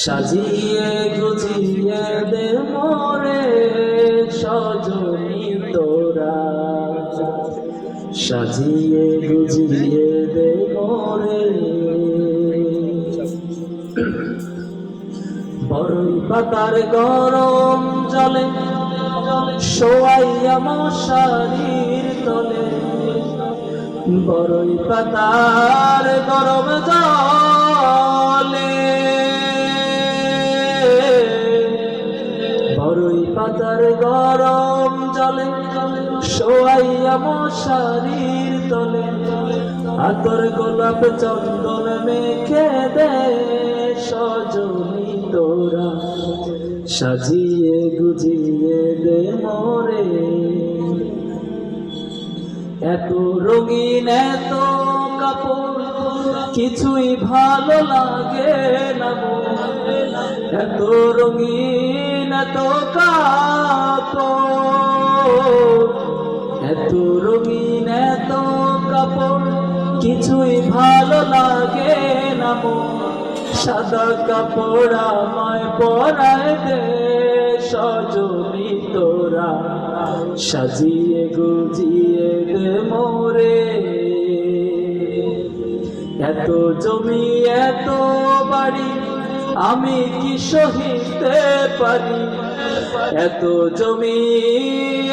সাজিয়ে গুজিয়ে দে মোরে সজনী তোরা, সাজিয়ে গুজিয়ে দে মোরে। বরই পাতার গরম জলে শোয়াইয়া মশারির তলে, বরই পাতার গরম জলে, বরই পাতার গরম জলে শোয়াইয়া মশারির তলে, আতর গোলাপ চন্দন মেখে দে সজনী তোরা, সাজিয়ে গুজিয়ে দে মোরে। এত রঙিন এত কাপড় কিছুই ভালো লাগে না, এত রঙিন এত কাপড়, এত রঙিন এত কাপড় কিছুই ভালো লাগে না। সাদা কাপড় আমায় পরায় দে সজনী তোরা, সাজিয়ে গুজিয়ে দে মোরে। এত জমি এত বাড়ি আমি কি সহিতে পারি, এত জমি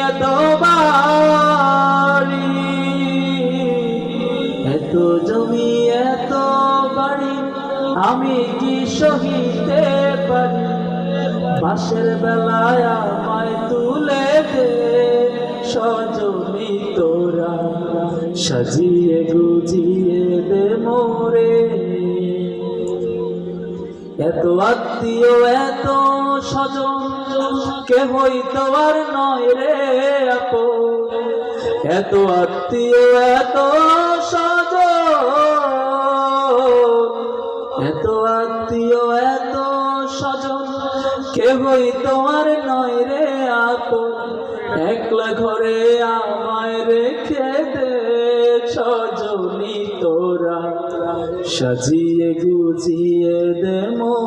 এত বাড়ি, এত জমি এত বাড়ি আমি কি সহিতে পারি। বাসের বেলায় আমায় তুলে দে সজনী তোরা, সাজিয়ে গুজিয়ে দে মোরে। এত আত্মীয় এত স্বজন কেহই তো আর নয় রে আপন, এত আত্মীয় এত স্বজন, এত আত্মীয় এত স্বজন কেহই তোমার নয় রে আপন। একলা ঘরে আমায় রেখে দে সজনী তোরা, সাজিয়ে গুজিয়ে দে মোরে।